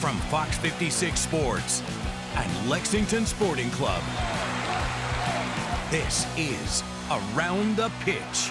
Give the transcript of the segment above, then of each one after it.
from Fox 56 Sports and Lexington Sporting Club. This is Around the Pitch.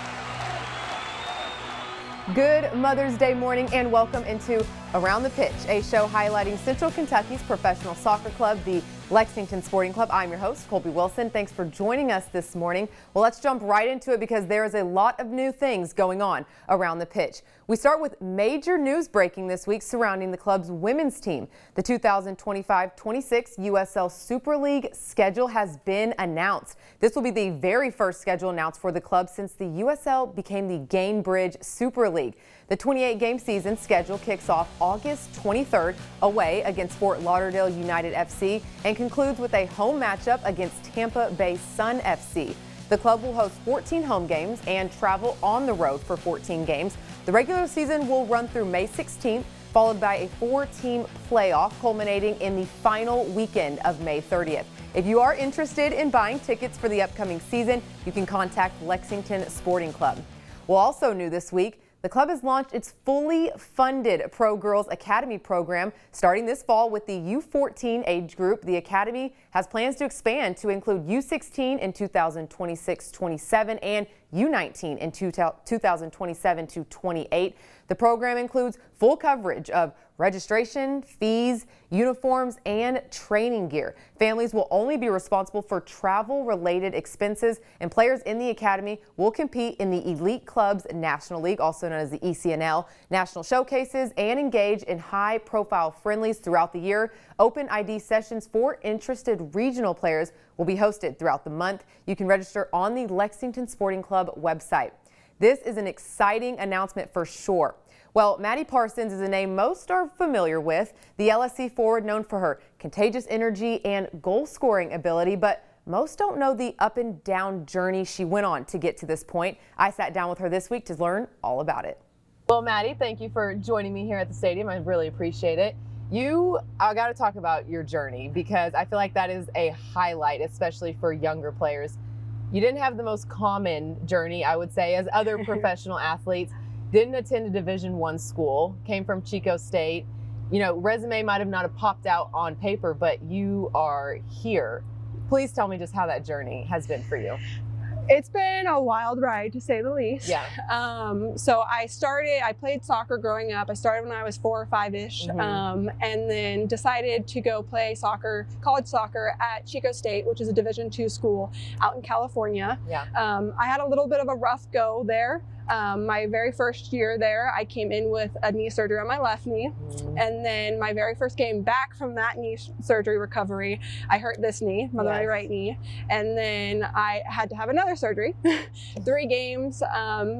Good Mother's Day morning and welcome into Around the Pitch, a show highlighting Central Kentucky's professional soccer club, the Lexington Sporting Club. I'm your host, Colby Wilson. Thanks for joining us this morning. Well, let's jump right into it because there is a lot of new things going on around the pitch. We start with major news breaking this week surrounding the club's women's team. The 2025-26 USL Super League schedule has been announced. This will be the very first schedule announced for the club since the USL became the Gainbridge Super League. The 28-game season schedule kicks off August 23rd away against Fort Lauderdale United FC and concludes with a home matchup against Tampa Bay Sun FC. The club will host 14 home games and travel on the road for 14 games. The regular season will run through May 16th, followed by a 4-team playoff culminating in the final weekend of May 30th. If you are interested in buying tickets for the upcoming season, you can contact Lexington Sporting Club. Well, also new this week, the club has launched its fully funded Pro Girls Academy program starting this fall with the U14 age group. The Academy has plans to expand to include U16 in 2026-27 and U19 in 2027-28. The program includes full coverage of registration, fees, uniforms, and training gear. Families will only be responsible for travel-related expenses, and players in the academy will compete in the Elite Clubs National League, also known as the ECNL, national showcases, and engage in high-profile friendlies throughout the year. Open ID sessions for interested regional players will be hosted throughout the month. You can register on the Lexington Sporting Club website. This is an exciting announcement for sure. Well, Maddie Parsons is a name most are familiar with, the LSC forward known for her contagious energy and goal-scoring ability, but most don't know the up and down journey she went on to get to this point. I sat down with her this week to learn all about it. Well, Maddie, thank you for joining me here at the stadium. I really appreciate it. I got to talk about your journey because I feel like that is a highlight, especially for younger players. You didn't have the most common journey, I would say, as other professional athletes. Didn't attend a Division I school, came from Chico State. You know, resume might have not have popped out on paper, but you are here. Please tell me just how that journey has been for you. It's been a wild ride, to say the least. Yeah. So I played soccer growing up. I started when I was 4 or 5-ish, and then decided to go play college soccer at Chico State, which is a Division II school out in California. Yeah. I had a little bit of a rough go there. My very first year there, I came in with a knee surgery on my left knee. And then my very first game back from that knee surgery recovery, I hurt this knee, my right knee. And then I had to have another surgery. 3 games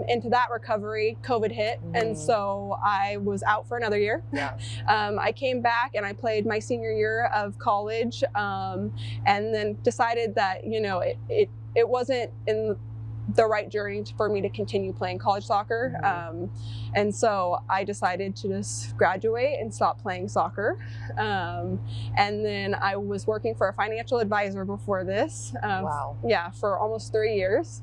into that recovery, COVID hit. And so I was out for another year. Yeah. I came back and I played my senior year of college, and then decided that, you know, it wasn't in the right journey for me to continue playing college soccer. And so I decided to just graduate and stop playing soccer. And then I was working for a financial advisor before this. Wow. Yeah, for almost 3 years.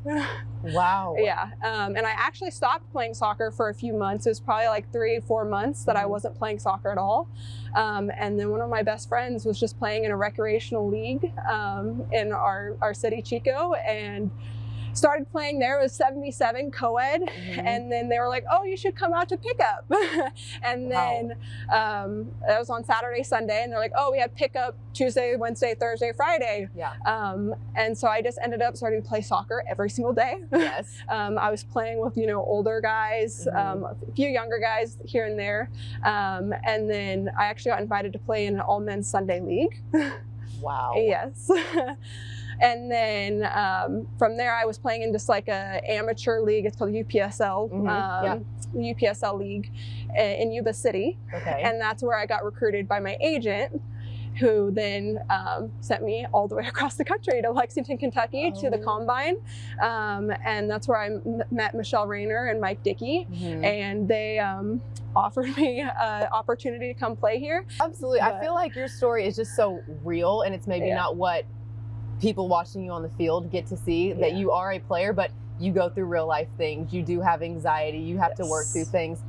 Wow. Yeah. And I actually stopped playing soccer for a few months. It was probably like 3-4 months that I wasn't playing soccer at all. And then one of my best friends was just playing in a recreational league in our city, Chico, and started playing there. It was 77 co-ed, and then they were like, oh, you should come out to pickup. And then that was on Saturday, Sunday, and they're like, oh, we have pickup Tuesday, Wednesday, Thursday, Friday. Yeah. And so I just ended up starting to play soccer every single day. Yes. I was playing with, older guys, a few younger guys here and there. And then I actually got invited to play in an all-men's Sunday league. Wow. Yes. And then from there, I was playing in just like a amateur league. It's called UPSL, UPSL league in Yuba City. Okay. And that's where I got recruited by my agent, who then sent me all the way across the country to Lexington, Kentucky to the Combine. And that's where I met Michelle Rayner and Mike Dickey. And they offered me an opportunity to come play here. Absolutely. I feel like your story is just so real, and it's maybe not what people watching you on the field get to see, that you are a player, but you go through real life things. You do have anxiety. You have to work through things.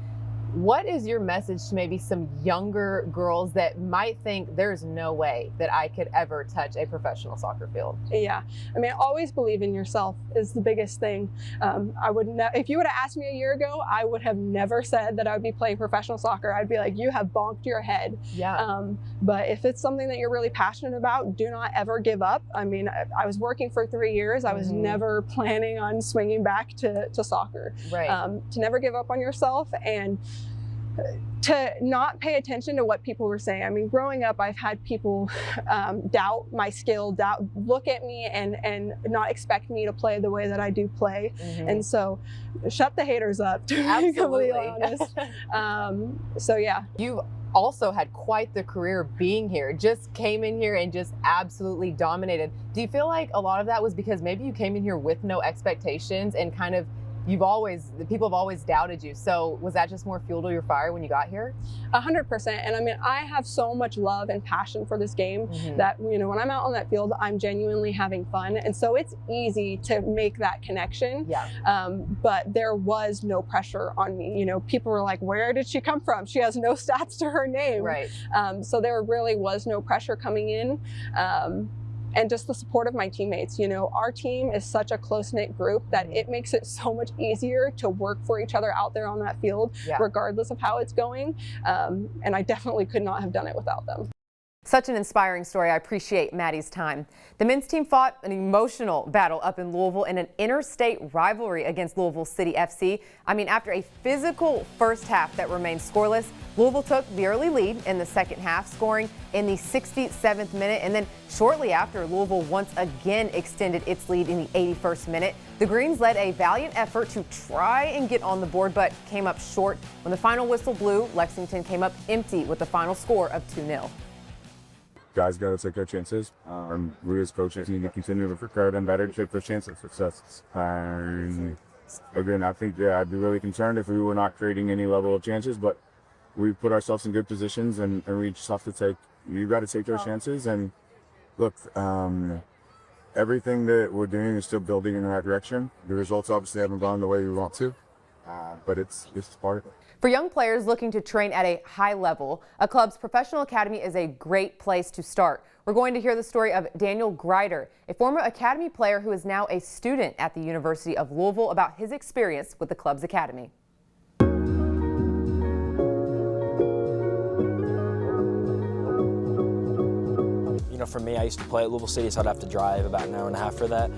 What is your message to maybe some younger girls that might think there's no way that I could ever touch a professional soccer field? Yeah, I mean, always believe in yourself is the biggest thing. If you would have asked me a year ago, I would have never said that I would be playing professional soccer. I'd be like, you have bonked your head. Yeah. But if it's something that you're really passionate about, do not ever give up. I mean, I was working for 3 years. I was never planning on swinging back to soccer. Right. To never give up on yourself and to not pay attention to what people were saying. I mean, growing up, I've had people doubt my skill, look at me and not expect me to play the way that I do play. And so shut the haters up, to be completely honest. So yeah. You've also had quite the career being here, just came in here and just absolutely dominated. Do you feel like a lot of that was because maybe you came in here with no expectations and kind of people have always doubted you. So was that just more fuel to your fire when you got here? 100%. And I mean, I have so much love and passion for this game that, you know, when I'm out on that field, I'm genuinely having fun. And so it's easy to make that connection. Yeah. But there was no pressure on me. You know, people were like, where did she come from? She has no stats to her name. Right. So there really was no pressure coming in. And just the support of my teammates. You know, our team is such a close-knit group that it makes it so much easier to work for each other out there on that field, regardless of how it's going. And I definitely could not have done it without them. Such an inspiring story. I appreciate Maddie's time. The men's team fought an emotional battle up in Louisville in an interstate rivalry against Louisville City FC. I mean, after a physical first half that remained scoreless, Louisville took the early lead in the second half, scoring in the 67th minute. And then shortly after, Louisville once again extended its lead in the 81st minute. The Greens led a valiant effort to try and get on the board, but came up short. When the final whistle blew, Lexington came up empty with the final score of 2-0. Guys got to take their chances. We as coaches need to continue to prepare them better to take their chances of success. And again, I think I'd be really concerned if we were not creating any level of chances, but we put ourselves in good positions and we just have to you got to take those chances. And look, everything that we're doing is still building in the right direction. The results obviously haven't gone the way we want to, but it's part of it. For young players looking to train at a high level, a club's professional academy is a great place to start. We're going to hear the story of Daniel Grider, a former academy player who is now a student at the University of Louisville, about his experience with the club's academy. You know, for me, I used to play at Louisville City, so I'd have to drive about an hour and a half for that.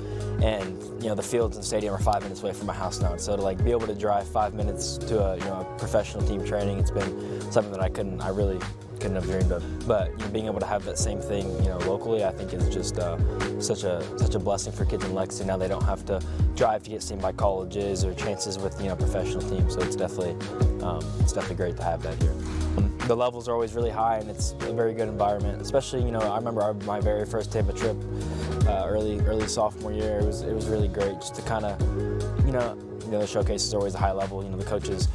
And, you know, the fields and stadium are 5 minutes away from my house now. So to like be able to drive 5 minutes to a professional team training, it's been something that I really couldn't have dreamed of. But you know, being able to have that same thing, you know, locally, I think is just such a blessing for kids in Lexington. Now they don't have to drive to get seen by colleges or chances with, you know, professional teams. So it's definitely great to have that here. The levels are always really high, and it's a very good environment. Especially, you know, I remember my very first Tampa trip, early sophomore year. It was really great just to kind of, you know, the showcase is always a high level. You know, the coaches.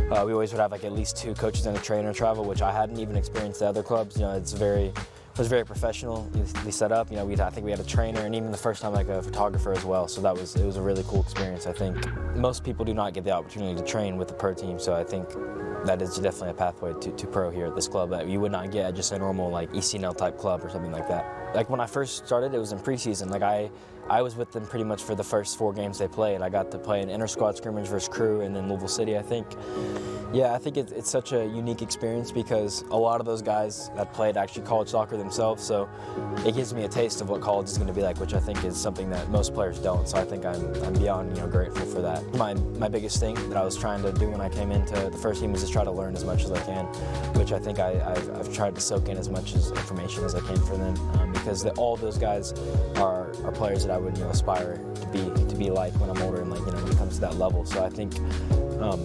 We always would have like at least 2 coaches and a trainer travel, which I hadn't even experienced at other clubs. You know, it was very professional. We set up. You know, I think we had a trainer, and even the first time like a photographer as well. So it was a really cool experience. I think most people do not get the opportunity to train with the pro team. So I think that is definitely a pathway to pro here at this club that you would not get at just a normal like ECNL type club or something like that. Like when I first started, it was in preseason. Like I was with them pretty much for the first 4 games they played. I got to play an inter-squad scrimmage versus Crew and then Louisville City, I think. Yeah, I think it's such a unique experience because a lot of those guys that played actually college soccer themselves, so it gives me a taste of what college is going to be like, which I think is something that most players don't. So I think I'm beyond, you know, grateful for that. My biggest thing that I was trying to do when I came into the first team was just try to learn as much as I can, which I think I've tried to soak in as much as information as I can for them, because all those guys are players that I would, you know, aspire to be like when I'm older and, like, you know, when it comes to that level. So I think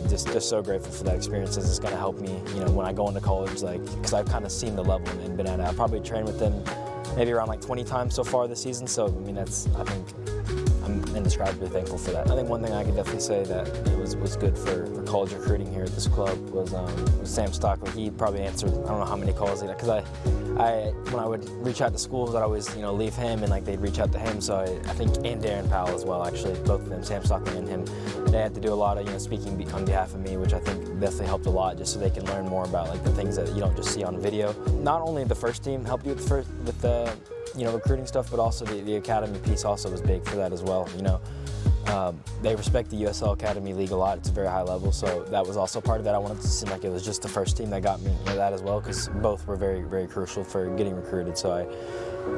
just so grateful for that experience. It's going to help me, you know, when I go into college, like, because I've kind of seen the level and been at it. I've probably trained with them maybe around like 20 times so far this season. So I mean, I think I'm I'm indescribably thankful for that. I think one thing I could definitely say that was good for college recruiting here at this club was Sam Stockley. He probably answered, I don't know how many calls, because I when I would reach out to schools, I'd always leave him and like they'd reach out to him. So I think, and Darren Powell as well, actually, both of them, Sam Stockley and him, they had to do a lot of speaking on behalf of me, which I think definitely helped a lot, just so they can learn more about like the things that you don't just see on video. Not only the first team helped you with the recruiting stuff, but also the academy piece also was big for that as well. They respect the USL Academy League a lot. It's a very high level, so that was also part of that. I wanted to seem like it was just the first team that got me that as well, because both were very, very crucial for getting recruited. So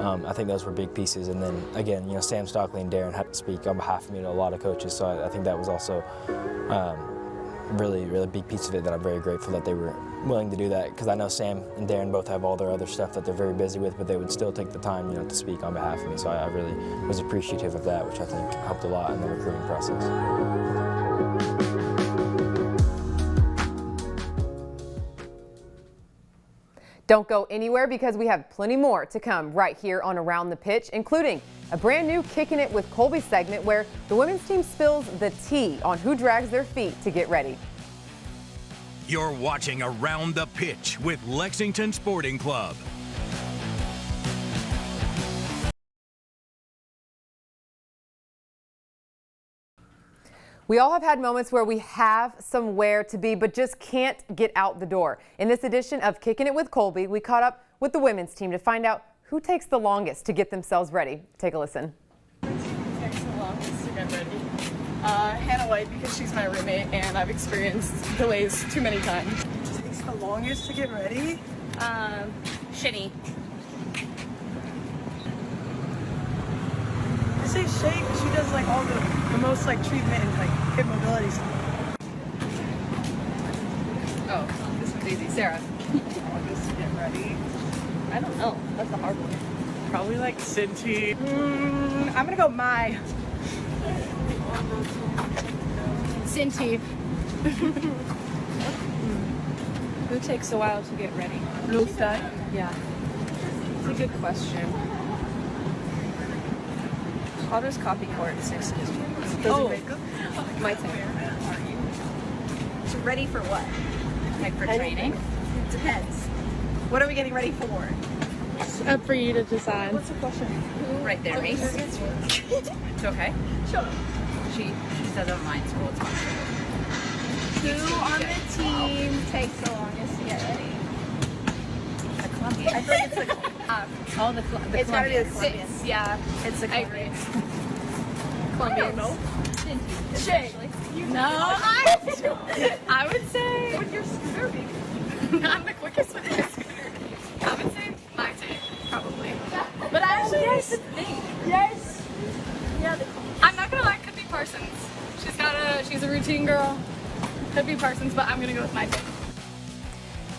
I think those were big pieces. And then again, Sam Stockley and Darren had to speak on behalf of me to a lot of coaches. So I think that was also really, really big piece of it that I'm very grateful that they were willing to do that, because I know Sam and Darren both have all their other stuff that they're very busy with, but they would still take the time, to speak on behalf of me. So I really was appreciative of that, which I think helped a lot in the recruiting process. Don't go anywhere, because we have plenty more to come right here on Around the Pitch, including a brand new Kicking It with Colby segment where the women's team spills the tea on who drags their feet to get ready. You're watching Around the Pitch with Lexington Sporting Club. We all have had moments where we have somewhere to be but just can't get out the door. In this edition of Kicking It with Colby, we caught up with the women's team to find out who takes the longest to get themselves ready. Take a listen. Takes the longest to get ready. Hannah White, because she's my roommate and I've experienced delays too many times. Takes the longest to get ready? Shinny. I say Shay because she does like all the most like treatment and like hip mobility stuff. Oh, this one's easy. Sarah. Longest to get ready? I don't know. That's a hard one. Probably like Cinti. I'm gonna go Mai. Cinti. Who takes a while to get ready? Luther. Yeah. It's a good question. How does copy court? Excuse me. Oh, My turn. So ready for what? Like for training? Depends. What are we getting ready for? it's up for you to decide. What's the question? Right there, Mace. It's okay. Sure. She says online school. It's fine. Who on the team takes the longest to get ready? The Colombian. I feel like it's the It's gotta be Colombian. the six. Yeah. It's the I agree. Colombian. Colombians. Shay. No, I would say. When you're scurvy. I'm the quickest with this scooter. I would say my team, probably. But actually, here's the thing. Yes. Yeah, I'm not gonna lie, could be Parsons. She's a routine girl. Could be Parsons, but I'm gonna go with my team.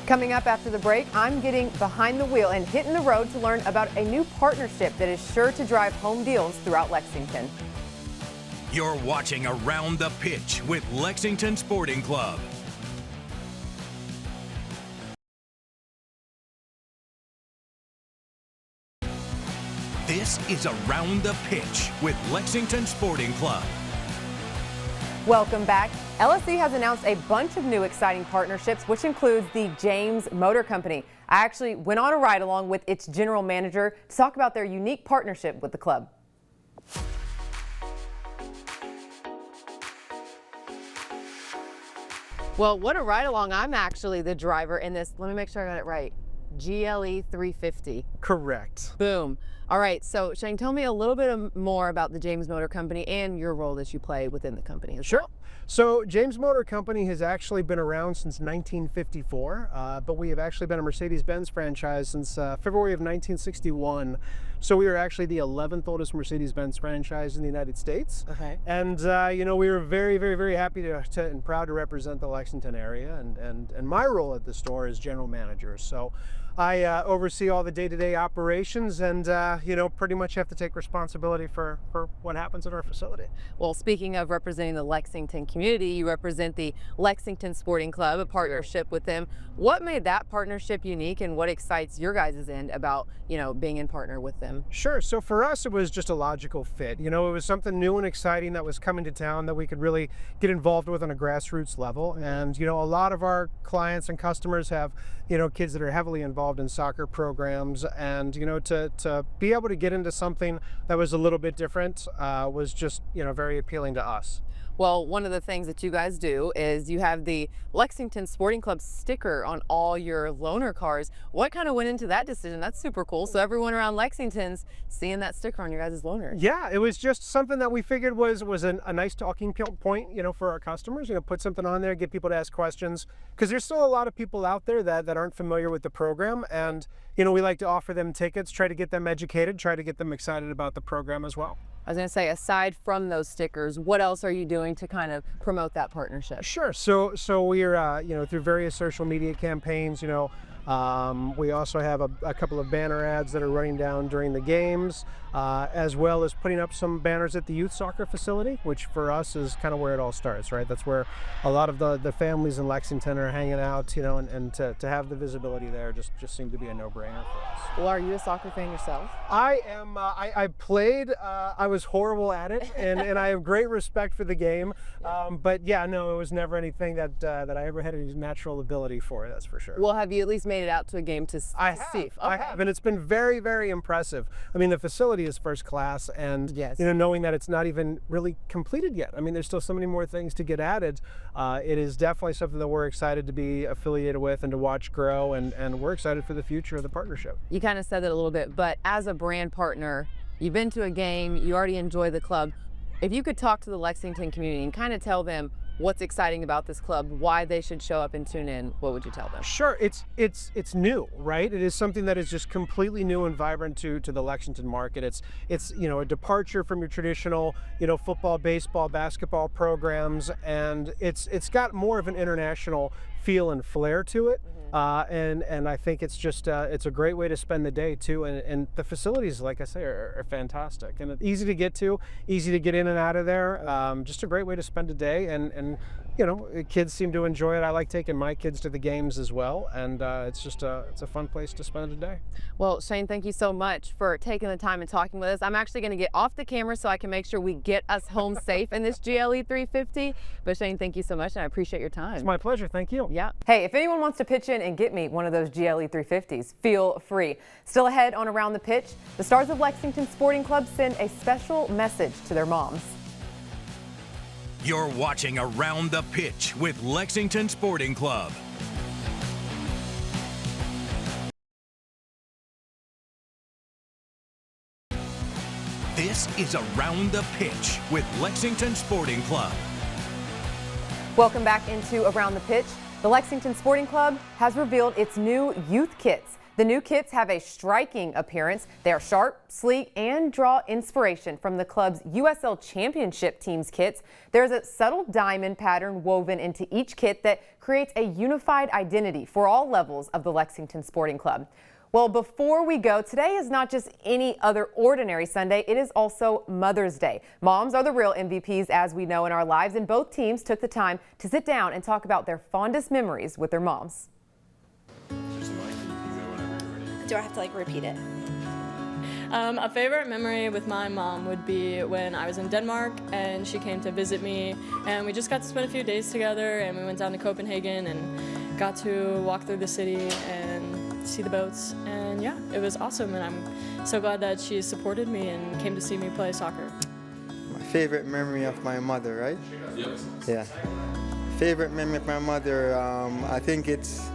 Coming up after the break, I'm getting behind the wheel and hitting the road to learn about a new partnership that is sure to drive home deals throughout Lexington. You're watching Around the Pitch with Lexington Sporting Club. This is Around the Pitch with Lexington Sporting Club. Welcome back. LSC has announced a bunch of new exciting partnerships, which includes the James Motor Company. I actually went on a ride along with its general manager to talk about their unique partnership with the club. Well, what a ride along. I'm actually the driver in this. Let me make sure I got it right. GLE 350. Correct. Boom. All right, so Shane, tell me a little bit more about the James Motor Company and your role that you play within the company as well. So James Motor Company has actually been around since 1954, but we have actually been a Mercedes-Benz franchise since February of 1961. So we are actually the 11th oldest Mercedes-Benz franchise in the United States. Okay. And you know, we were very, very, very happy to and proud to represent the Lexington area. And my role at the store is general manager. So I oversee all the day-to-day operations and, you know, pretty much have to take responsibility for what happens at our facility. Well, speaking of representing the Lexington Lexington community. You represent the Lexington Sporting Club, a partnership with them. What made that partnership unique, and what excites your guys' end about, you know, being in partner with them? Sure. So for us, it was just a logical fit. You know, it was something new and exciting that was coming to town that we could really get involved with on a grassroots level. And, you know, a lot of our clients and customers have, you know, kids that are heavily involved in soccer programs. And, you know, to be able to get into something that was a little bit different was just, you know, very appealing to us. Well, one of the things that you guys do is you have the Lexington Sporting Club sticker on all your loaner cars. What kind of went into that decision? That's super cool. So everyone around Lexington's seeing that sticker on your guys' loaner. Yeah, it was just something that we figured was a nice talking point, you know, for our customers. You know, put something on there, get people to ask questions, because there's still a lot of people out there that aren't familiar with the program, and you know, we like to offer them tickets, try to get them educated, try to get them excited about the program as well. I was going to say, aside from those stickers, what else are you doing to kind of promote that partnership? Sure. So we're you know, through various social media campaigns, you know, we also have a couple of banner ads that are running down during the games, as well as putting up some banners at the youth soccer facility, which for us is kind of where it all starts, right? That's where a lot of the families in Lexington are hanging out, you know, and to have the visibility there just seemed to be a no-brainer for us. Well, are you a soccer fan yourself? I am. I played. I was horrible at it, and I have great respect for the game. But yeah, no, it was never anything that I ever had any natural ability for. That's for sure. Well, have you at least made it out to a game to see? I have, and it's been very, very impressive. I mean, the facility is first class, and yes, you know, knowing that it's not even really completed yet. I mean, there's still so many more things to get added. It is definitely something that we're excited to be affiliated with and to watch grow, and we're excited for the future of the partnership. You kind of said that a little bit, but as a brand partner, you've been to a game, you already enjoy the club. If you could talk to the Lexington community and kind of tell them what's exciting about this club, why they should show up and tune in, what would you tell them? Sure, it's new, right? It is something that is just completely new and vibrant to the Lexington market. It's you know, a departure from your traditional, you know, football, baseball, basketball programs, and it's got more of an international feel and flair to it. And I think it's just it's a great way to spend the day too, and the facilities, like I say, are fantastic, and it's easy to get to, easy to get in and out of there. Just a great way to spend a day, and you know, kids seem to enjoy it. I like taking my kids to the games as well, and it's a fun place to spend a day. Well, Shane, thank you so much for taking the time and talking with us. I'm actually going to get off the camera so I can make sure we get us home safe in this GLE 350. But Shane, thank you so much, and I appreciate your time. It's my pleasure. Thank you. Yeah. Hey, if anyone wants to pitch in and get me one of those GLE 350s, feel free. Still ahead on Around the Pitch, the stars of Lexington Sporting Club send a special message to their moms. You're watching Around the Pitch with Lexington Sporting Club. This is Around the Pitch with Lexington Sporting Club. Welcome back into Around the Pitch. The Lexington Sporting Club has revealed its new youth kits. The new kits have a striking appearance. They are sharp, sleek, and draw inspiration from the club's USL Championship team's kits. There's a subtle diamond pattern woven into each kit that creates a unified identity for all levels of the Lexington Sporting Club. Well, before we go, today is not just any other ordinary Sunday, it is also Mother's Day. Moms are the real MVPs, as we know, in our lives, and both teams took the time to sit down and talk about their fondest memories with their moms. Do I have to repeat it? A favorite memory with my mom would be when I was in Denmark and she came to visit me, and we just got to spend a few days together, and we went down to Copenhagen and got to walk through the city and see the boats, and yeah, it was awesome, and I'm so glad that she supported me and came to see me play soccer. My favorite memory of my mother, right? Yes. Yeah. Favorite memory of my mother, I think it's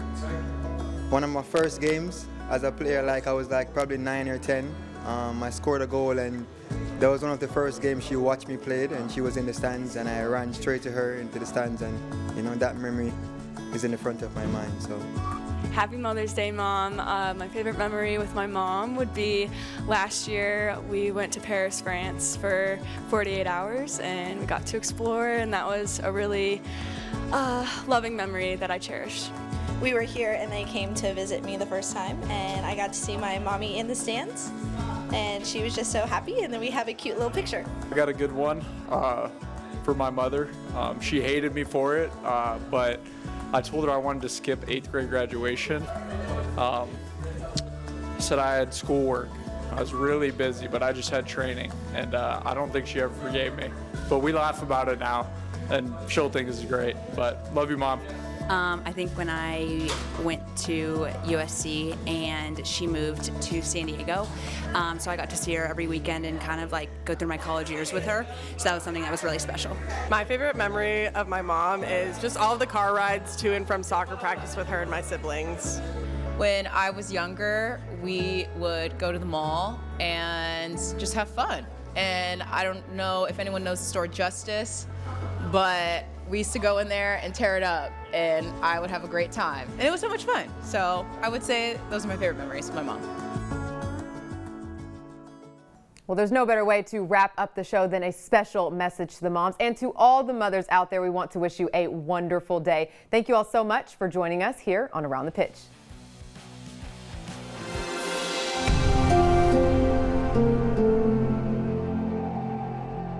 one of my first games as a player. I was probably 9 or 10. I scored a goal, and that was one of the first games she watched me play, and she was in the stands, and I ran straight to her into the stands, and you know, that memory is in the front of my mind. So. Happy Mother's Day, Mom. My favorite memory with my mom would be last year we went to Paris, France for 48 hours, and we got to explore, and that was a really loving memory that I cherish. We were here and they came to visit me the first time, and I got to see my mommy in the stands, and she was just so happy, and then we have a cute little picture. I got a good one. for my mother. She hated me for it, but I told her I wanted to skip 8th grade graduation. Said I had schoolwork. I was really busy, but I just had training, and I don't think she ever forgave me. But we laugh about it now, and she'll think this is great. But love you, Mom. I think when I went to USC and she moved to San Diego, so I got to see her every weekend and kind of like go through my college years with her. So that was something that was really special. My favorite memory of my mom is just all of the car rides to and from soccer practice with her and my siblings. When I was younger, we would go to the mall and just have fun. And I don't know if anyone knows the store Justice, but we used to go in there and tear it up, and I would have a great time. And it was so much fun. So I would say those are my favorite memories of my mom. Well, there's no better way to wrap up the show than a special message to the moms. And to all the mothers out there, we want to wish you a wonderful day. Thank you all so much for joining us here on Around the Pitch.